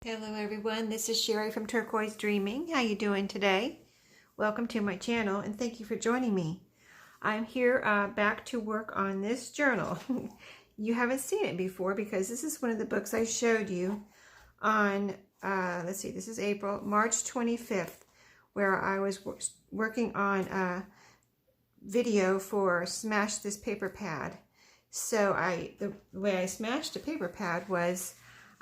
Hello everyone, this is Sherry from Turquoise Dreaming. How you doing today? Welcome to my channel and thank you for joining me. I'm here back to work on this journal. You haven't seen it before because this is one of the books I showed you on, let's see, this is March 25th, where I was working on a video for Smash This Paper Pad. So the way I smashed a paper pad was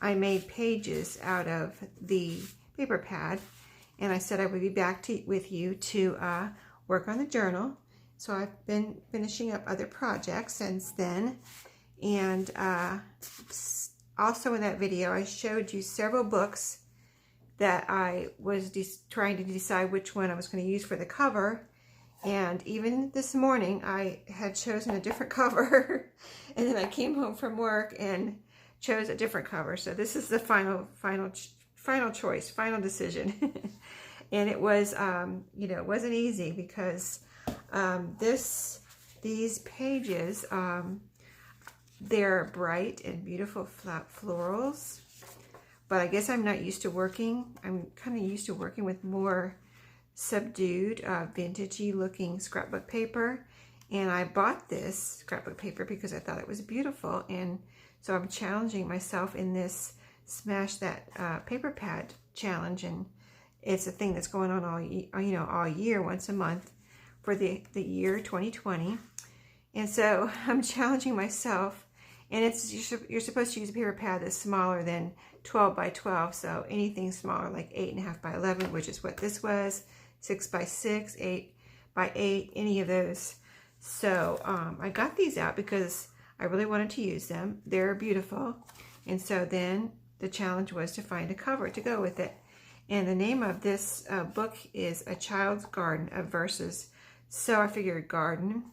I made pages out of the paper pad, and I said I would be back with you to work on the journal. So I've been finishing up other projects since then, and also in that video I showed you several books that I was trying to decide which one I was going to use for the cover. And even this morning I had chosen a different cover and then I came home from work and chose a different cover. So this is the final choice, final decision. And it was, it wasn't easy because these pages, they're bright and beautiful flat florals. But I guess I'm not used to working. I'm kind of used to working with more subdued, vintagey looking scrapbook paper. And I bought this scrapbook paper because I thought it was beautiful. And so I'm challenging myself in this Smash That Paper Pad challenge, and it's a thing that's going on all year, once a month for the year 2020. And so I'm challenging myself, and you're supposed to use a paper pad that's smaller than 12 by 12, so anything smaller like 8.5 by 11, which is what this was, 6 by 6, 8 by 8, any of those. So I got these out because I really wanted to use them. They're beautiful. And so then the challenge was to find a cover to go with it. And the name of this book is A Child's Garden of Verses. So I figured garden,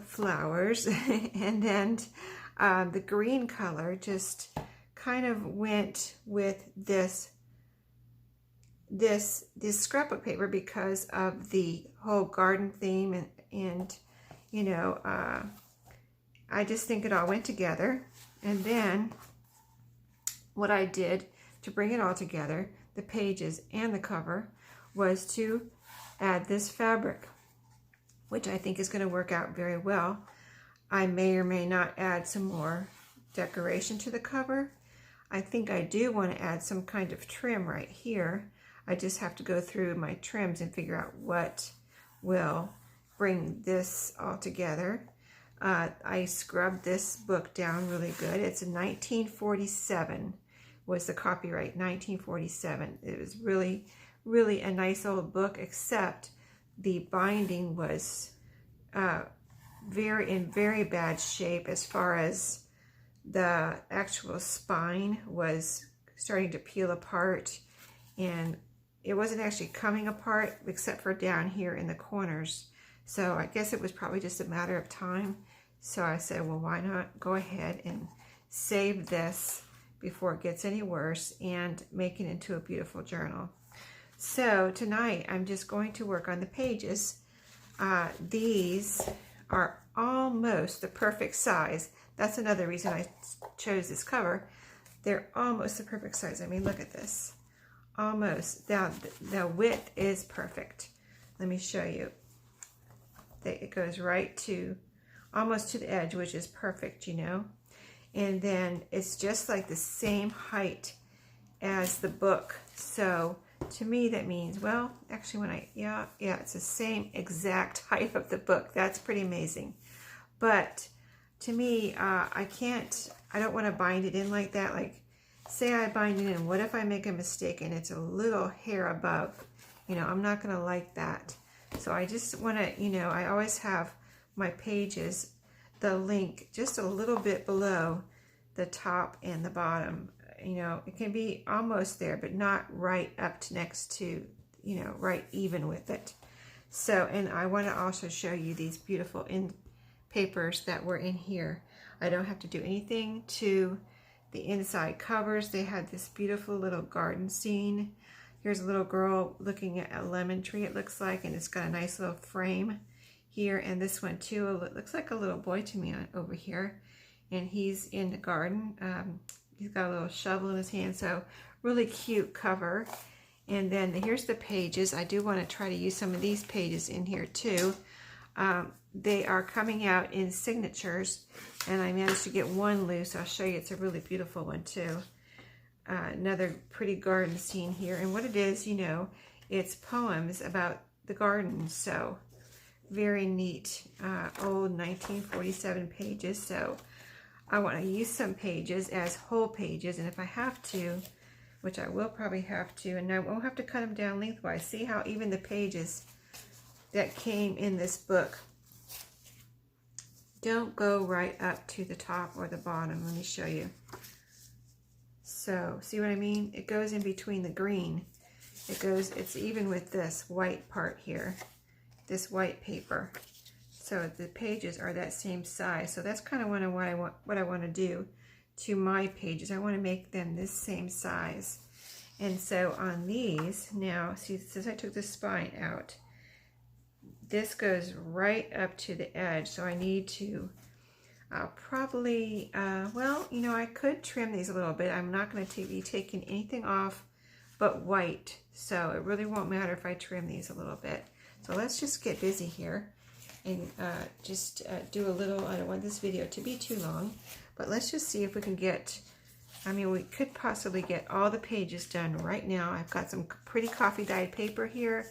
flowers. And then the green color just kind of went with this scrapbook paper because of the whole garden theme and I just think it all went together. And then what I did to bring it all together, the pages and the cover, was to add this fabric, which I think is going to work out very well. I may or may not add some more decoration to the cover. I think I do want to add some kind of trim right here. I just have to go through my trims and figure out what will bring this all together. I scrubbed this book down really good. It's a 1947 was the copyright, 1947. It was really, really a nice old book, except the binding was in very bad shape as far as the actual spine was starting to peel apart, and it wasn't actually coming apart except for down here in the corners. So I guess it was probably just a matter of time. So I said, well, why not go ahead and save this before it gets any worse and make it into a beautiful journal. So tonight I'm just going to work on the pages. These are almost the perfect size. That's another reason I chose this cover. They're almost the perfect size. I mean, look at this. Almost. The width is perfect. Let me show you. It goes right to almost to the edge, which is perfect, and then it's just like the same height as the book. So to me that means, well, actually it's the same exact height of the book. That's pretty amazing. But to me, I don't want to bind it in like that. Like, say I bind it in, what if I make a mistake and it's a little hair above? I'm not going to like that. So I just want to, I always have my pages, the link just a little bit below the top and the bottom. It can be almost there, but not right up to next to, right even with it. So, and I want to also show you these beautiful papers that were in here. I don't have to do anything to the inside covers. They had this beautiful little garden scene. Here's a little girl looking at a lemon tree, it looks like, and it's got a nice little frame here. And this one too, it looks like a little boy to me over here, and he's in the garden he's got a little shovel in his hand, so really cute cover. And then here's the pages. I do want to try to use some of these pages in here too. They are coming out in signatures, and I managed to get one loose. I'll show you. It's a really beautiful one too. Another pretty garden scene here, and what it is, you know, it's poems about the garden. So very neat. Old 1947 pages. So I want to use some pages as whole pages, and if I have to, which I will probably have to, and I won't have to cut them down lengthwise. See how even the pages that came in this book don't go right up to the top or the bottom. Let me show you. So, see what I mean? It goes in between the green. It's even with this white part here, this white paper. So the pages are that same size. So that's kind of what I want to do to my pages. I want to make them this same size. And so on these, now, see, since I took the spine out, this goes right up to the edge, so I need to probably, well, you know, I could trim these a little bit. I'm not going to be taking anything off but white, so it really won't matter if I trim these a little bit. So let's just get busy here and just do a little, I don't want this video to be too long, but let's just see if we can get, I mean, we could possibly get all the pages done right now. I've got some pretty coffee dyed paper here.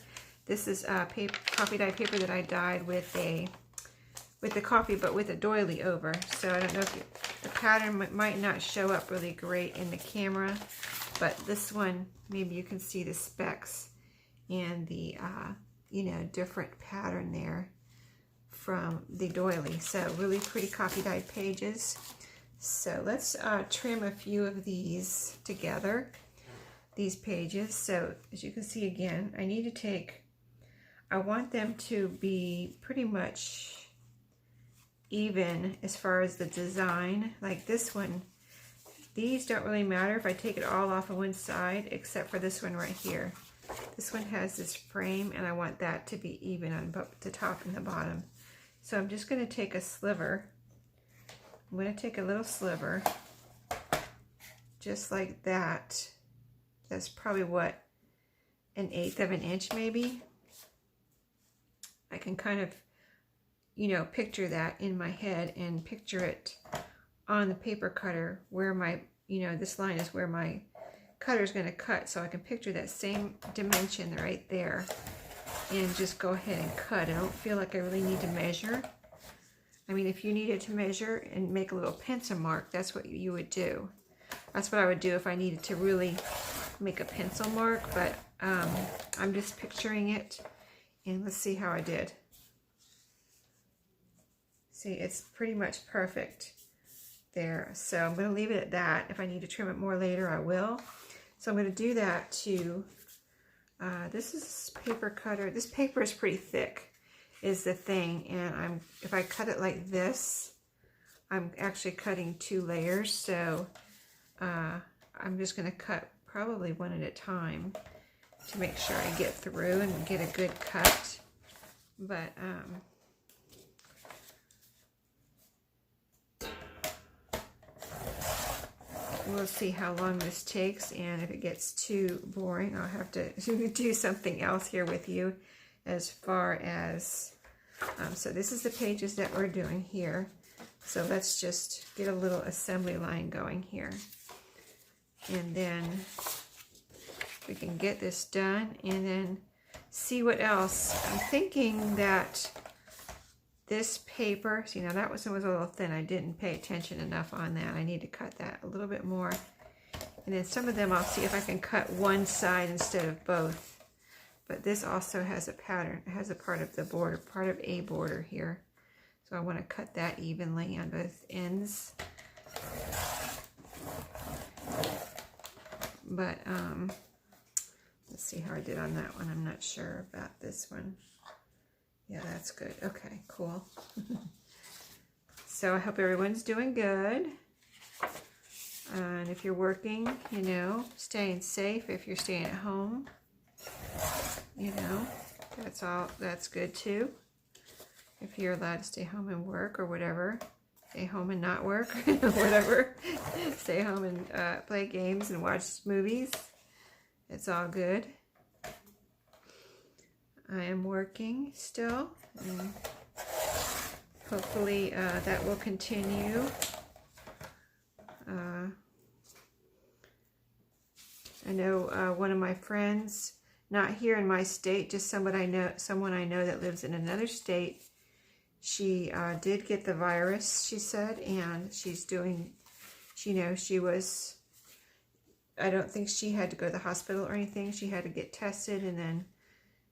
This is coffee dyed paper that I dyed with the coffee, but with a doily over. So I don't know if the pattern might not show up really great in the camera, but this one, maybe you can see the specks and the, you know, different pattern there from the doily. So really pretty coffee dyed pages. So let's trim a few of these together, these pages. So as you can see again, I need to take, I want them to be pretty much even as far as the design. Like this one, these don't really matter if I take it all off of one side, except for this one right here. This one has this frame, and I want that to be even on both the top and the bottom. So I'm just going to take a sliver. I'm going to take a little sliver, just like that. That's probably what, 1/8 of an inch maybe. I can kind of, you know, picture that in my head and picture it on the paper cutter where my, you know, this line is where my cutter is going to cut. So I can picture that same dimension right there and just go ahead and cut. I don't feel like I really need to measure. I mean, if you needed to measure and make a little pencil mark, that's what you would do. That's what I would do if I needed to really make a pencil mark, but I'm just picturing it. And let's see how I did. See, it's pretty much perfect there. So I'm going to leave it at that. If I need to trim it more later, I will. So I'm going to do that to, this is paper cutter. This paper is pretty thick, is the thing. And if I cut it like this, I'm actually cutting 2 layers. So I'm just going to cut probably one at a time to make sure I get through and get a good cut. But we'll see how long this takes, and if it gets too boring, I'll have to do something else here with you as far as, so this is the pages that we're doing here. So let's just get a little assembly line going here. And then we can get this done and then see what else. I'm thinking that this paper, see, now that was a little thin. I didn't pay attention enough on that. I need to cut that a little bit more. And then some of them I'll see if I can cut one side instead of both. But this also has a pattern. It has a part of the border, part of a border here. So I want to cut that evenly on both ends. But let's see how I did on that one. I'm not sure about this one. Yeah, that's good. Okay, cool. So I hope everyone's doing good. And if you're working, you know, staying safe. If you're staying at home, you know, that's good too. If you're allowed to stay home and work or whatever. stay home and not work, whatever. Stay home and play games and watch movies. It's all good. I am working still, and hopefully that will continue. I know one of my friends, not here in my state, just someone I know that lives in another state. She did get the virus, she said, and she's doing, she was, I don't think she had to go to the hospital or anything. She had to get tested and then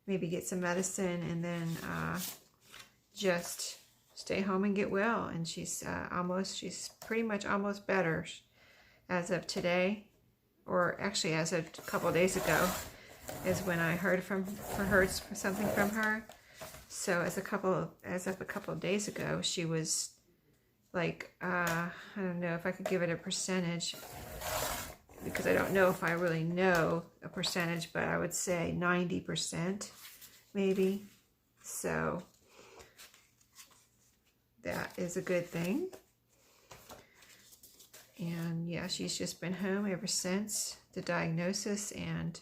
maybe get some medicine and then just stay home and get well. And she's pretty much almost better as of today, or actually as of a couple of days ago is when I heard something from her. So as of a couple of days ago, she was like, I don't know if I could give it a percentage, because I don't know if I really know a percentage, but I would say 90% maybe. So that is a good thing. And yeah, she's just been home ever since the diagnosis, and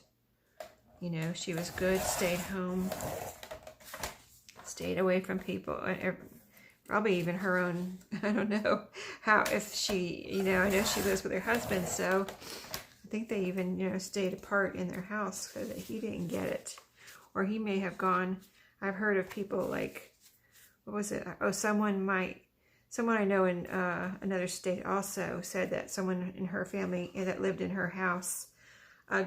she was good, stayed home, stayed away from people, probably even her own, I don't know how, if she, I know she lives with her husband, so I think they even, stayed apart in their house so that he didn't get it. Or he may have gone, I've heard of people like, what was it? Oh, someone I know in another state also said that someone in her family that lived in her house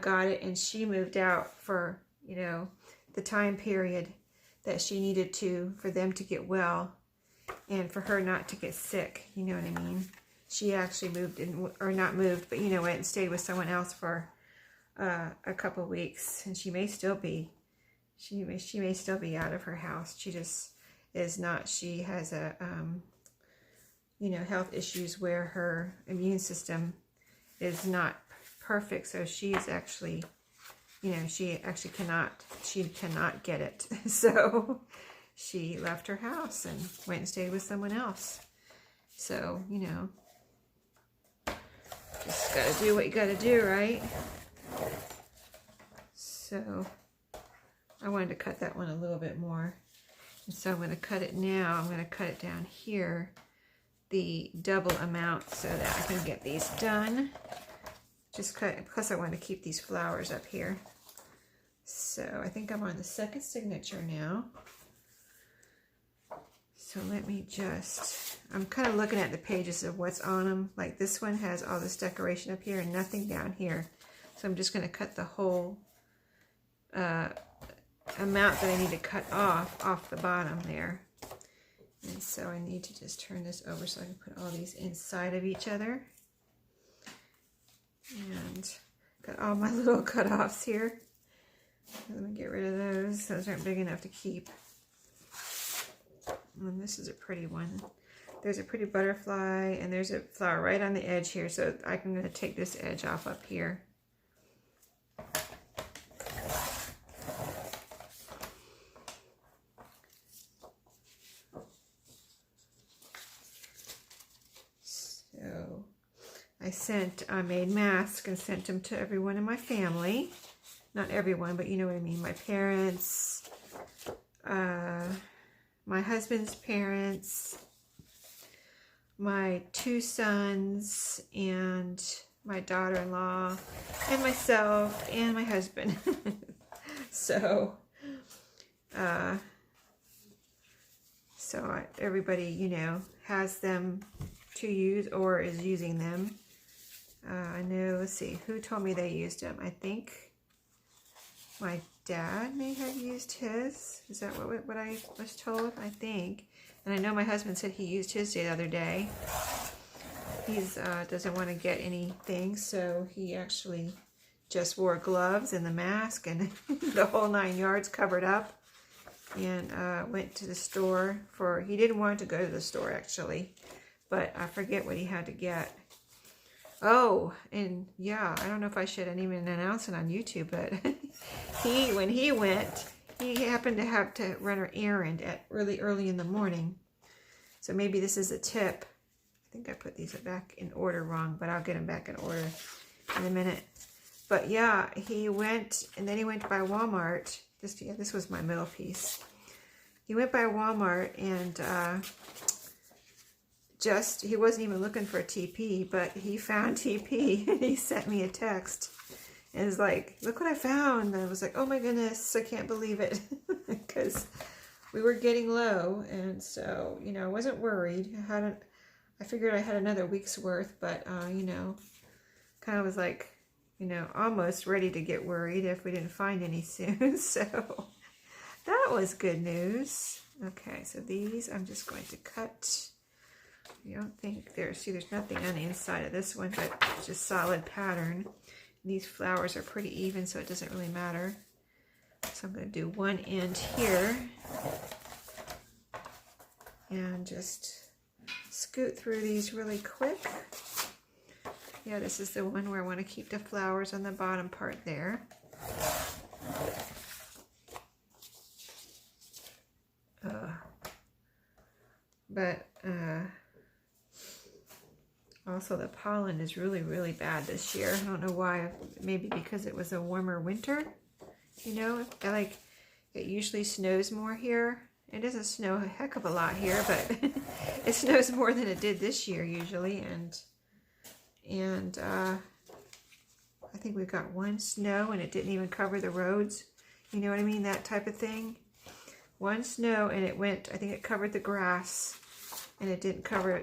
got it, and she moved out for, the time period that she needed for them to get well and for her not to get sick, you know what I mean? She actually moved in, or not moved, but went and stayed with someone else for a couple of weeks, and she may still be out of her house. She just is not. She has a health issues where her immune system is not perfect, so she's actually, she cannot get it. So she left her house and went and stayed with someone else. So, just gotta do what you gotta do, right? So I wanted to cut that one a little bit more. And so I'm gonna cut it now. I'm gonna cut it down here, the double amount, so that I can get these done. Just cut, plus I want to keep these flowers up here. So I think I'm on the second signature now. So let me I'm kind of looking at the pages of what's on them. Like this one has all this decoration up here and nothing down here. So I'm just going to cut the whole amount that I need to cut off the bottom there. And so I need to just turn this over so I can put all these inside of each other. And got all my little cutoffs here. Let me get rid of those. Those aren't big enough to keep. And this is a pretty one. There's a pretty butterfly, and there's a flower right on the edge here. So I'm going to take this edge off up here. So I made masks and sent them to everyone in my family. Not everyone, but you know what I mean. My parents, my husband's parents, my two sons, and my daughter-in-law, and myself, and my husband. So everybody, has them to use or is using them. I know, let's see, who told me they used them? I think my dad may have used his. Is that what I was told? I think. And I know my husband said he used his the other day. He doesn't want to get anything, so he actually just wore gloves and the mask and the whole 9 yards, covered up, and went to the store he didn't want to go to the store actually, but I forget what he had to get. Oh, and yeah, I don't know if I should even announce it on YouTube, but when he went, he happened to have to run an errand at really early in the morning. So maybe this is a tip. think I put these back in order wrong, but I'll get them back in order in a minute. But yeah, he went, and then he went by Walmart. This was my middle piece. He went by Walmart and he wasn't even looking for a TP, but he found TP and he sent me a text. And it's like, look what I found. And I was like, oh my goodness, I can't believe it. Because we were getting low. And so, you know, I wasn't worried. I figured I had another week's worth, but, you know, kind of was like, you know, almost ready to get worried if we didn't find any soon. So that was good news. Okay, so these I'm just going to cut. I don't think there's nothing on the inside of this one, but it's just solid pattern. These flowers are pretty even, so it doesn't really matter. So I'm going to do one end here and just scoot through these really quick. Yeah, this is the one where I want to keep the flowers on the bottom part there. Also the pollen is really, really bad this year. I don't know why. Maybe because it was a warmer winter. You know, it usually snows more here. It doesn't snow a heck of a lot here, but it snows more than it did this year usually. And I think we've got one snow and it didn't even cover the roads. You know what I mean? That type of thing. One snow and it went, I think it covered the grass and it didn't cover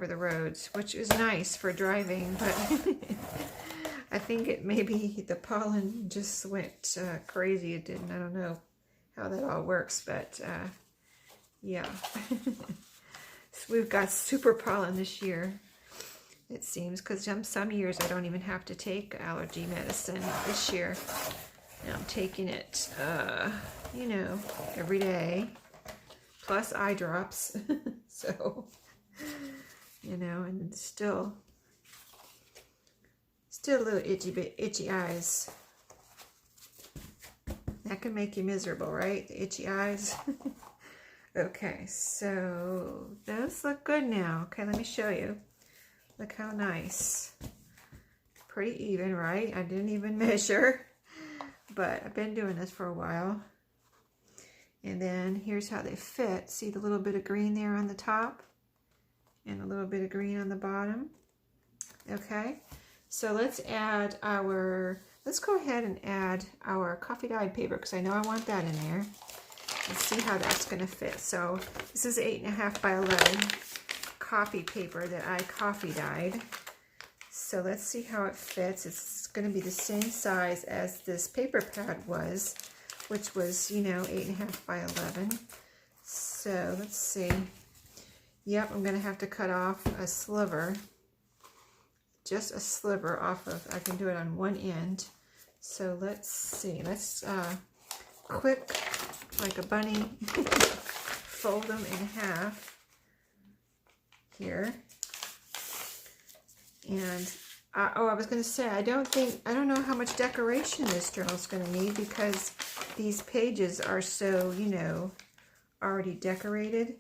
the roads, which is nice for driving, but I think maybe the pollen just went crazy. It didn't. I don't know how that all works, but yeah. So we've got super pollen this year, it seems, because some years I don't even have to take allergy medicine. This year I'm taking it, you know, every day, plus eye drops. So, you know, and still a little itchy eyes. That can make you miserable, right? The itchy eyes. Okay, so those look good now. Okay, let me show you. Look how nice. Pretty even, right? I didn't even measure, but I've been doing this for a while. And then here's how they fit. See the little bit of green there on the top and a little bit of green on the bottom. Okay, so let's go ahead and add our coffee dyed paper, because I know I want that in there. Let's see how that's going to fit. So this is 8.5 by 11 coffee paper that I coffee dyed. So let's see how it fits. It's going to be the same size as this paper pad was, which was, you know, 8.5 by 11. So let's see. Yep, I'm going to have to cut off a sliver. Just a sliver off of, I can do it on one end. So let's see. Let's quick, like a bunny, fold them in half here. And I was going to say, I don't know how much decoration this journal is going to need, because these pages are so, you know, already decorated.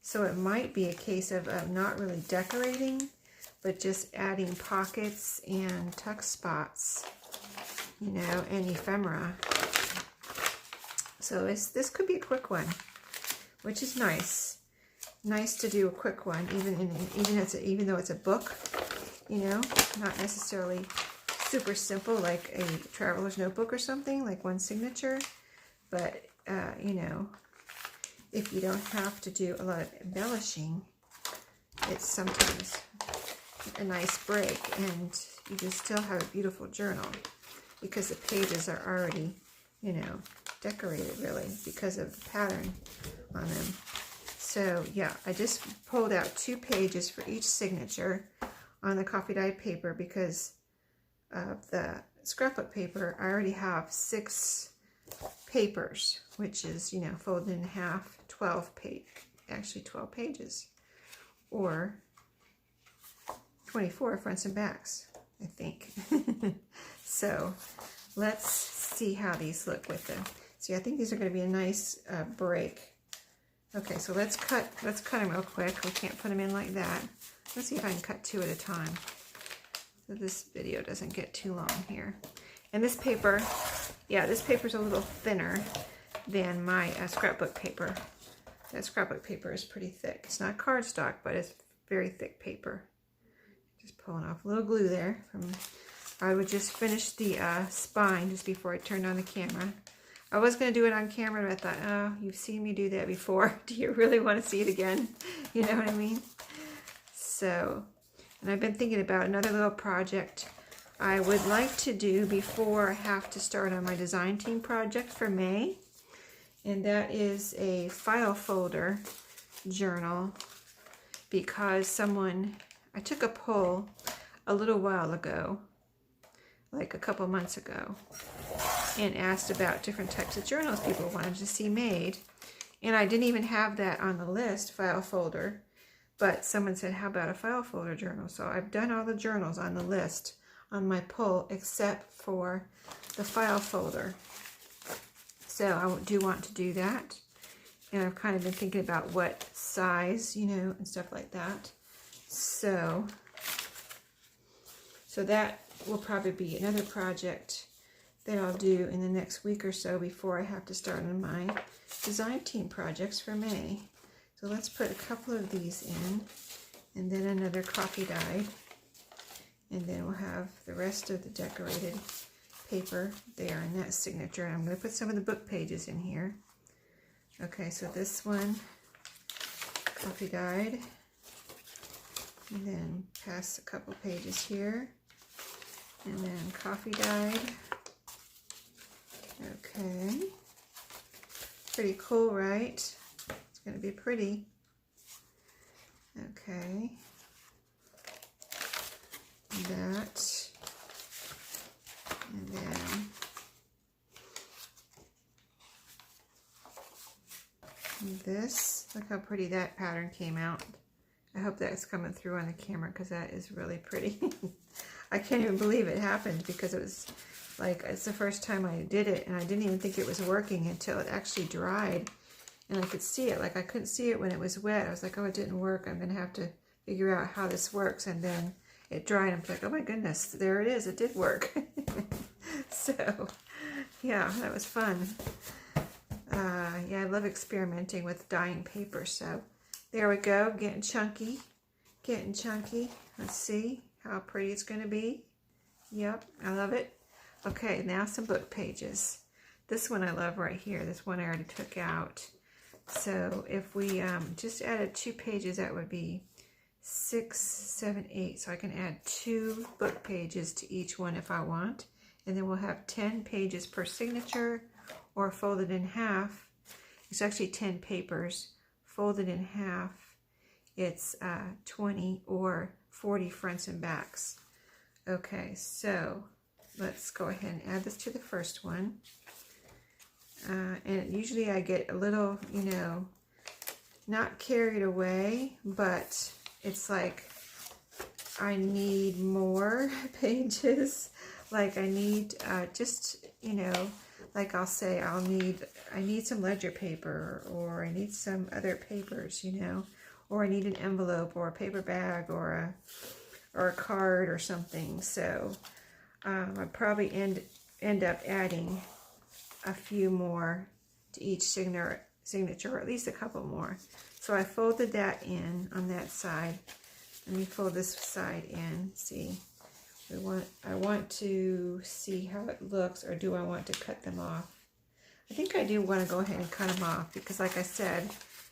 So it might be a case of not really decorating, but just adding pockets and tuck spots, you know, and ephemera. So this could be a quick one, which is nice. Nice to do a quick one, even though it's a book, you know, not necessarily super simple like a traveler's notebook or something, like one signature, but you know, if you don't have to do a lot of embellishing, it's sometimes a nice break, and you just still have a beautiful journal because the pages are already, you know, decorated really because of the pattern on them. So yeah, I just pulled out 2 pages for each signature on the coffee dyed paper because of the scrapbook paper. I already have 6 papers, which is, you know, folded in half, 12 pages, or 24 fronts and backs, I think. So let's see how these look with them. See, I think these are going to be a nice break, Okay, so let's cut them real quick. We can't put them in like that. Let's see if I can cut 2 at a time, so this video doesn't get too long here. And this paper, yeah, this paper's a little thinner than my scrapbook paper. That scrapbook paper is pretty thick. It's not cardstock, but it's very thick paper. Just pulling off a little glue there. I would just finish the spine just before I turned on the camera. I was going to do it on camera, but I thought, oh, you've seen me do that before. Do you really want to see it again? You know what I mean? So, and I've been thinking about another little project I would like to do before I have to start on my design team project for May. And that is a file folder journal, because I took a poll a little while ago, like a couple months ago, and asked about different types of journals people wanted to see made. And I didn't even have that on the list, file folder, but someone said, how about a file folder journal? So I've done all the journals on the list on my poll except for the file folder. So I do want to do that. And I've kind of been thinking about what size, you know, and stuff like that. So that will probably be another project that I'll do in the next week or so before I have to start on my design team projects for May. So let's put a couple of these in, and then another coffee dyed, and then we'll have the rest of the decorated paper there in that signature. And I'm going to put some of the book pages in here. Okay, so this one, coffee dyed, and then pass a couple pages here, and then coffee dyed. Okay, pretty cool, right? It's going to be pretty. Okay, that, and then this. Look how pretty that pattern came out. I hope that's coming through on the camera, because that is really pretty. I can't even believe it happened, because it was like, it's the first time I did it, and I didn't even think it was working until it actually dried, and I could see it. Like, I couldn't see it when it was wet. I was like, oh, it didn't work. I'm going to have to figure out how this works. And then it dried. I'm like, oh my goodness, there it is. It did work. So, yeah, that was fun. Yeah, I love experimenting with dyeing paper. So, there we go. Getting chunky. Getting chunky. Let's see how pretty it's going to be. Yep, I love it. Okay, now some book pages. This one I love right here. This one I already took out. So if we just added 2 pages, that would be 6, 7, 8. So I can add 2 book pages to each one if I want. And then we'll have 10 pages per signature, or folded in half. It's actually 10 papers. Folded in half, it's 20 or 40 fronts and backs. Okay, so let's go ahead and add this to the first one. And usually I get a little, you know, not carried away, but it's like I need more pages. Like I need just, you know, like I'll say I need some ledger paper, or I need some other papers, you know, or I need an envelope or a paper bag or a card or something. So I'd probably end up adding a few more to each signature, or at least a couple more. So I folded that in on that side. Let me fold this side in. See, I want to see how it looks, or do I want to cut them off? I think I do want to go ahead and cut them off, because like I said,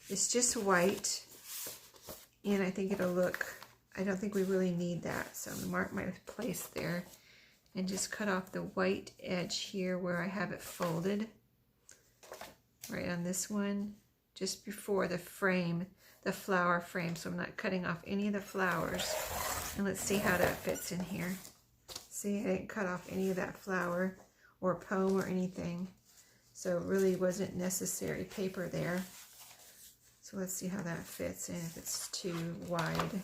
it's just white, and I think it'll look, I don't think we really need that. So I'm going to mark my place there and just cut off the white edge here where I have it folded, right on this one, just before the frame, the flower frame. So I'm not cutting off any of the flowers. And let's see how that fits in here. See, I didn't cut off any of that flower or poem or anything. So it really wasn't necessary paper there. So let's see how that fits in, if it's too wide.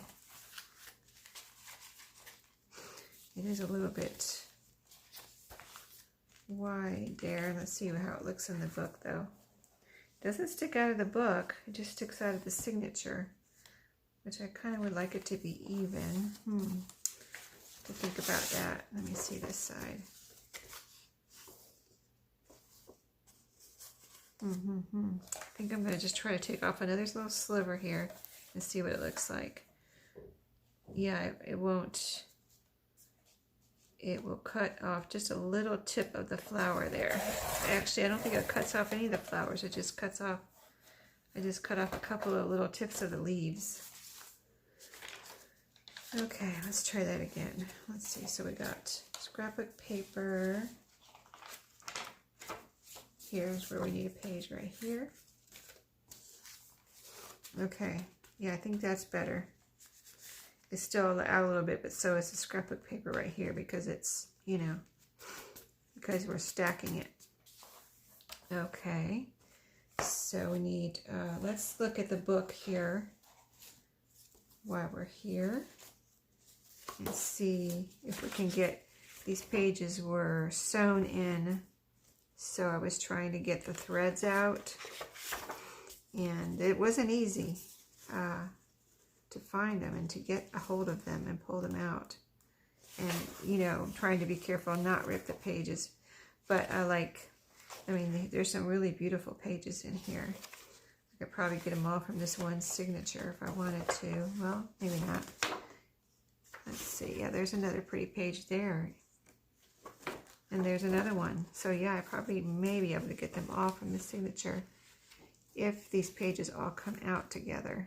It is a little bit wide there. Let's see how it looks in the book though. Doesn't stick out of the book, it just sticks out of the signature, which I kind of would like it to be even. To think about that. Let me see this side. I think I'm going to just try to take off another little sliver here and see what it looks like. Yeah, it won't. It will cut off just a little tip of the flower there. Actually, I don't think it cuts off any of the flowers. It just cuts off. I just cut off a couple of little tips of the leaves. Okay, let's try that again. Let's see. So we got scrapbook paper. Here's where we need a page right here. Okay, yeah, I think that's better. It's still out a little bit, but so is the scrapbook paper right here because it's, you know, because we're stacking it. Okay, so we need, let's look at the book here while we're here and see if we can get, these pages were sewn in. So I was trying to get the threads out, and it wasn't easy to find them and to get a hold of them and pull them out. And, you know, trying to be careful not rip the pages. But I mean, there's some really beautiful pages in here. I could probably get them all from this one signature if I wanted to. Well, maybe not. Let's see. Yeah, there's another pretty page there. And there's another one. So yeah, I probably may be able to get them all from the signature if these pages all come out together.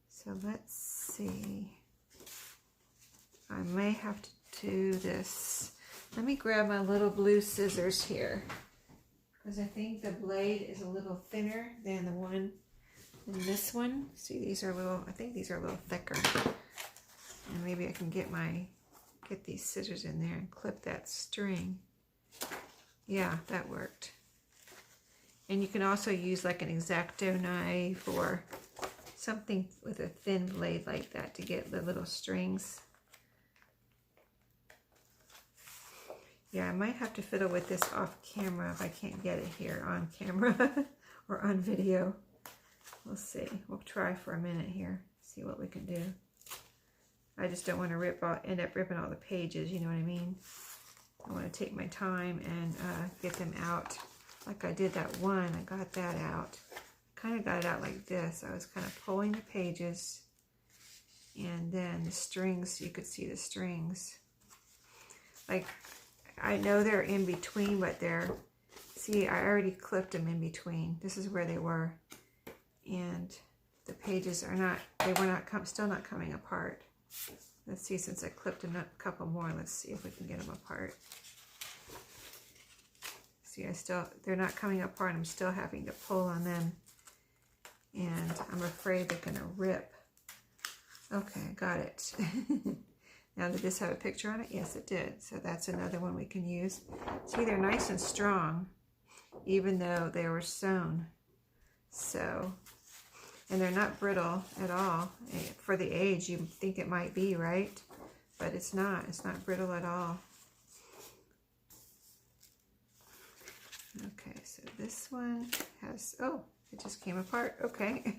So let's see. I may have to do this. Let me grab my little blue scissors here, because I think the blade is a little thinner than the one in this one. See, these are a little, I think these are a little thicker. And maybe I can get these scissors in there and clip that string. Yeah, that worked. And you can also use like an X-Acto knife or something with a thin blade like that to get the little strings. Yeah, I might have to fiddle with this off camera if I can't get it here on camera or on video. We'll see. We'll try for a minute here, see what we can do. I just don't want to end up ripping all the pages, you know what I mean? I want to take my time and get them out like I did that one. I got that out. Kind of got it out like this. I was kind of pulling the pages, and then the strings, you could see the strings. Like, I know they're in between, but see, I already clipped them in between. This is where they were. And the pages are not, still not coming apart. Let's see, since I clipped a couple more, let's see if we can get them apart. See, they're not coming apart. I'm still having to pull on them. And I'm afraid they're going to rip. Okay, got it. Now, did this have a picture on it? Yes, it did. So that's another one we can use. See, they're nice and strong, even though they were sewn. So, and they're not brittle at all. For the age, you think it might be, right? But it's not. It's not brittle at all. Okay, so this one has, oh, it just came apart. Okay.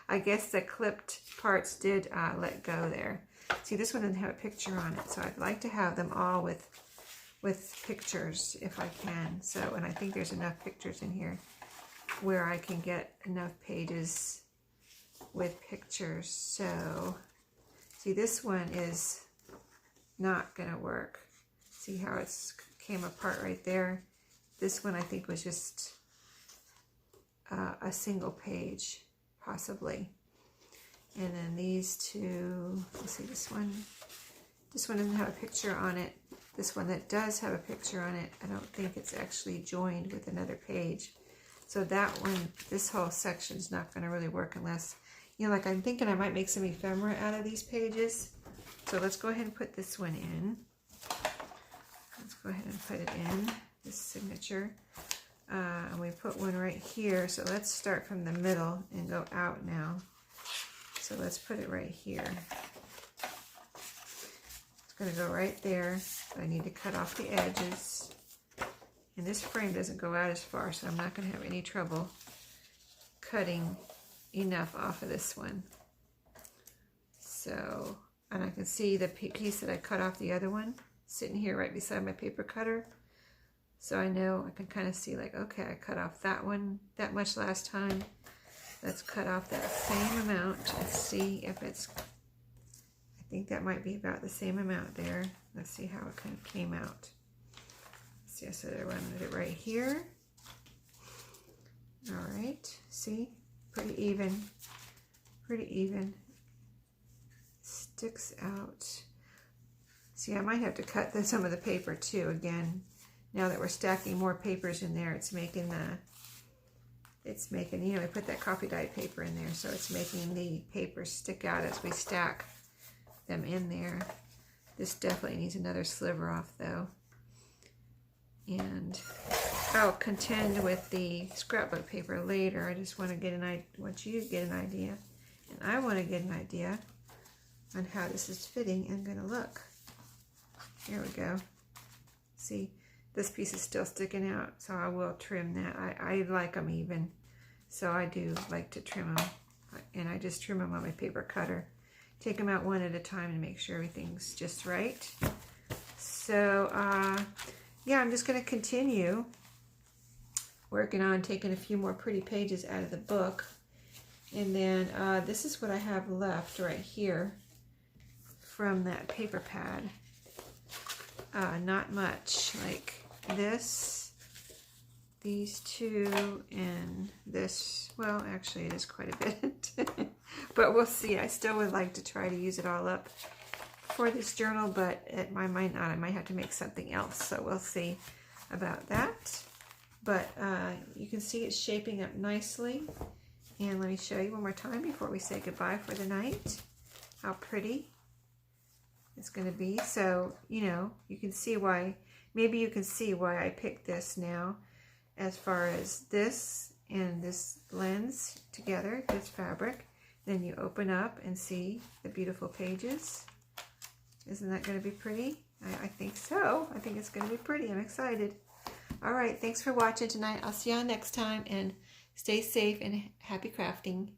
I guess the clipped parts did let go there. See, this one doesn't have a picture on it, so I'd like to have them all with pictures if I can. So, and I think there's enough pictures in here where I can get enough pages with pictures. So, see, this one is not going to work. See how it's came apart right there? This one I think was just a single page, possibly. And then these two, let's see, this one doesn't have a picture on it. This one that does have a picture on it, I don't think it's actually joined with another page. So that one, this whole section is not going to really work unless, you know, like I'm thinking I might make some ephemera out of these pages. So let's go ahead and put this one in. Let's go ahead and put it in, this signature. And we put one right here. So let's start from the middle and go out now. So let's put it right here. It's going to go right there. So I need to cut off the edges. And this frame doesn't go out as far, so I'm not going to have any trouble cutting enough off of this one. So, and I can see the piece that I cut off the other one sitting here right beside my paper cutter. So I know, I can kind of see like, okay, I cut off that one that much last time. Let's cut off that same amount and see if it's, I think that might be about the same amount there. Let's see how it kind of came out. See, so I wanted it right here. All right, see, pretty even, pretty even. Sticks out. See, I might have to cut some of the paper too again. Now that we're stacking more papers in there, it's making, you know, we put that coffee dyed paper in there, so it's making the papers stick out as we stack them in there. This definitely needs another sliver off though. And I'll contend with the scrapbook paper later. I just want to want you to get an idea, and I want to get an idea on how this is fitting and going to look. Here we go. See, this piece is still sticking out, so I will trim that. I like them even, so I do like to trim them, and I just trim them on my paper cutter. Take them out one at a time and make sure everything's just right. So, yeah, I'm just going to continue working on taking a few more pretty pages out of the book. And then this is what I have left right here from that paper pad. Not much, like this, these two, and this. Well, actually it is quite a bit, but we'll see. I still would like to try to use it all up for this journal, but I might not. I might have to make something else, so we'll see about that. But you can see it's shaping up nicely. And let me show you one more time before we say goodbye for the night how pretty it's going to be. So, you know, you can see why, maybe you can see why I picked this now, as far as this and this blends together, this fabric. Then you open up and see the beautiful pages. Isn't that going to be pretty? I think so. I think it's going to be pretty. I'm excited. All right. Thanks for watching tonight. I'll see y'all next time, and stay safe and happy crafting.